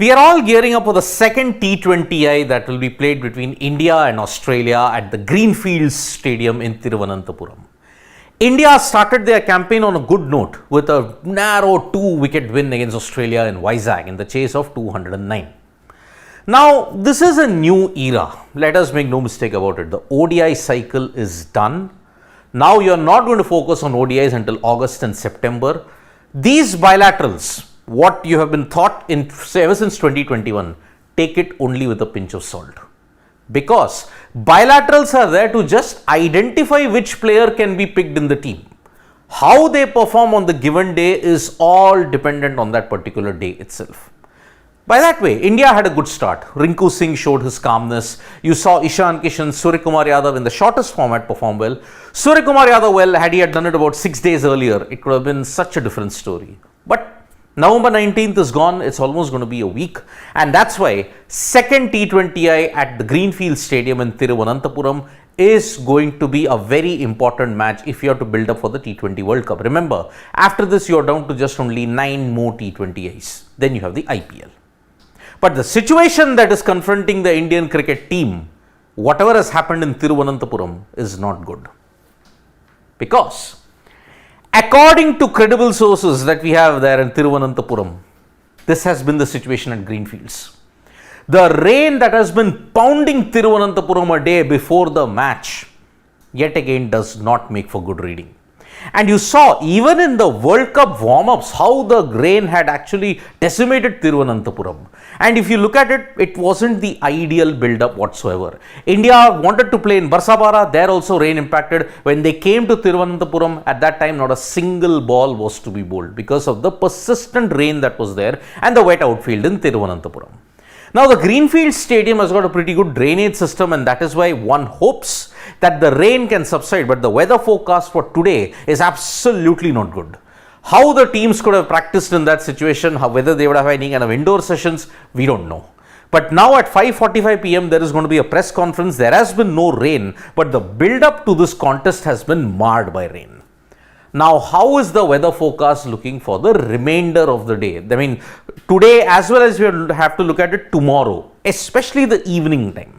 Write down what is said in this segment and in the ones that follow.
We are all gearing up for the second T20I that will be played between India and Australia at the Greenfields Stadium in Thiruvananthapuram. India started their campaign on a good note with a narrow 2-wicket win against Australia in Vizag in the chase of 209. Now, this is a new era. Let us make no mistake about it. The ODI cycle is done. Now, you are not going to focus on ODIs until August and September. These bilaterals, what you have been taught in ever since 2021, take it only with a pinch of salt. Because bilaterals are there to just identify which player can be picked in the team. How they perform on the given day is all dependent on that particular day itself. By that way, India had a good start. Rinku Singh showed his calmness. You saw Ishan Kishan, Suryakumar Yadav in the shortest format perform well. Suryakumar Yadav, well, had he done it about 6 days earlier, it could have been such a different story. But November 19th is gone. It's almost going to be a week. And that's why second T20I at the Greenfield Stadium in Thiruvananthapuram is going to be a very important match if you have to build up for the T20 World Cup. Remember, after this, you're down to just only 9 more T20Is. Then you have the IPL. But the situation that is confronting the Indian cricket team, whatever has happened in Thiruvananthapuram, is not good. Because according to credible sources that we have there in Thiruvananthapuram, this has been the situation at Greenfields. The rain that has been pounding Thiruvananthapuram a day before the match, yet again does not make for good reading. And you saw even in the World Cup warm-ups how the rain had actually decimated Thiruvananthapuram. And if you look at it, it wasn't the ideal build-up whatsoever. India wanted to play in Barsapara, there also rain impacted. When they came to Thiruvananthapuram, at that time not a single ball was to be bowled because of the persistent rain that was there and the wet outfield in Thiruvananthapuram. Now the Greenfield Stadium has got a pretty good drainage system, and that is why one hopes that the rain can subside, but the weather forecast for today is absolutely not good. How the teams could have practiced in that situation, whether they would have any kind of indoor sessions, we don't know. But now at 5:45 p.m. there is going to be a press conference. There has been no rain, but the build up to this contest has been marred by rain. Now, how is the weather forecast looking for the remainder of the day? I mean, today as well as we have to look at it tomorrow, especially the evening time.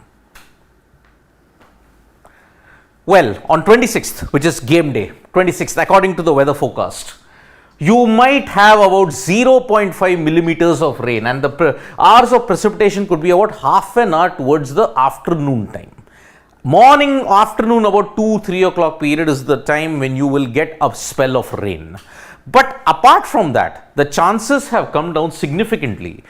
Well, on 26th, which is game day, 26th, according to the weather forecast, you might have about 0.5 millimeters of rain, and the hours of precipitation could be about half an hour towards the afternoon time. Morning, afternoon, about 2-3 o'clock period is the time when you will get a spell of rain. But apart from that, the chances have come down significantly.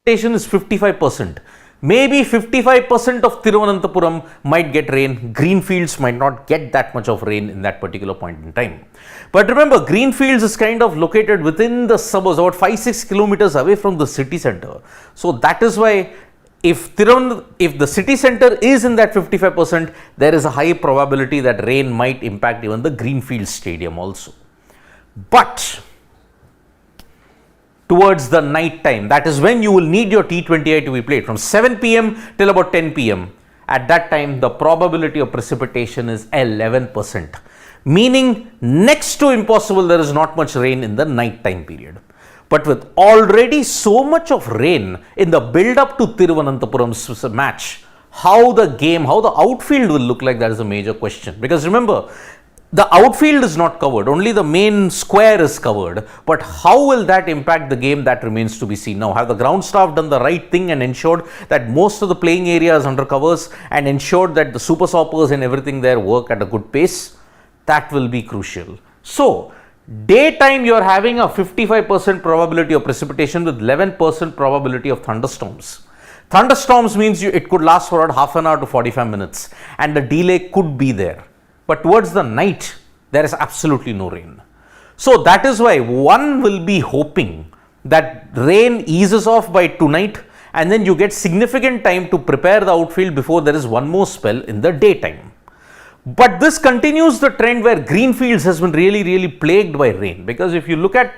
Precipitation is 55%. Maybe 55% of Thiruvananthapuram might get rain. Greenfields might not get that much of rain in that particular point in time. But remember, Greenfields is kind of located within the suburbs, about 5-6 kilometers away from the city center. So that is why if the city center is in that 55%, there is a high probability that rain might impact even the Greenfield Stadium also. But towards the night time, that is when you will need your T20I to be played from 7 p.m. till about 10 p.m. At that time, the probability of precipitation is 11%, meaning next to impossible there is not much rain in the night time period. But with already so much of rain in the build-up to Thiruvananthapuram's match, how the outfield will look like, that is a major question. Because remember, the outfield is not covered, only the main square is covered. But how will that impact the game, that remains to be seen. Now, have the ground staff done the right thing and ensured that most of the playing area is under covers and ensured that the super soppers and everything there work at a good pace? That will be crucial. So, daytime you are having a 55% probability of precipitation with 11% probability of thunderstorms. Thunderstorms means it could last for about half an hour to 45 minutes and the delay could be there. But towards the night, there is absolutely no rain. So that is why one will be hoping that rain eases off by tonight and then you get significant time to prepare the outfield before there is one more spell in the daytime. But this continues the trend where Greenfields has been really plagued by rain, because if you look at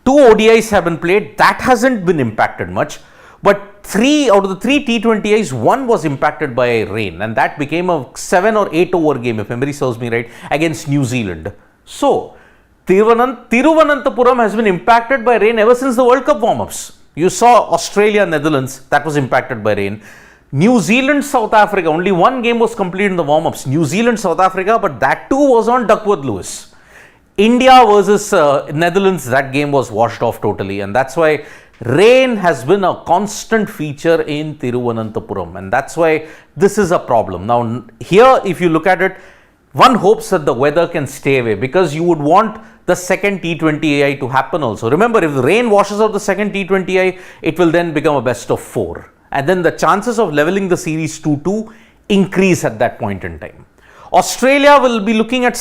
2 ODIs have been played, that hasn't been impacted much. But 3 out of the 3 T20Is, 1 was impacted by rain, and that became a 7 or 8 over game, if memory serves me right, against New Zealand. So Thiruvananthapuram has been impacted by rain ever since the World Cup warm-ups. You saw Australia, Netherlands, that was impacted by rain. New Zealand, South Africa, only one game was completed in the warm-ups. New Zealand, South Africa, but that too was on Duckworth Lewis. India versus Netherlands, that game was washed off totally, and that's why rain has been a constant feature in Thiruvananthapuram, and that's why this is a problem. Now, here, if you look at it, one hopes that the weather can stay away, because you would want the second T20I to happen also. Remember, if the rain washes out the second T20I, it will then become a best of 4. And then the chances of leveling the series 2-2 increase at that point in time. Australia will be looking at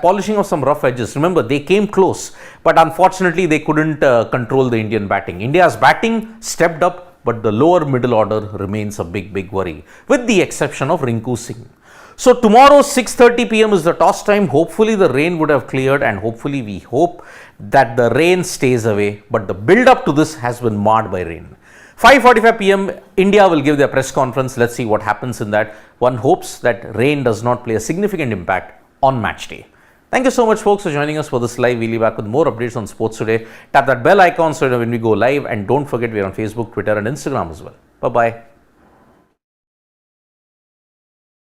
polishing of some rough edges. Remember, they came close, but unfortunately they couldn't control the Indian batting. India's batting stepped up, but the lower middle order remains a big worry, with the exception of Rinku Singh. So tomorrow 6:30 p.m. is the toss time. Hopefully the rain would have cleared, and hopefully we hope that the rain stays away, but the build up to this has been marred by rain. 5:45 p.m. India will give their press conference. Let's see what happens in that. One hopes that rain does not play a significant impact on match day. Thank you so much, folks, for joining us for this live. We'll be back with more updates on sports today. Tap that bell icon so that when we go live, and don't forget we're on Facebook, Twitter and Instagram as well. Bye-bye.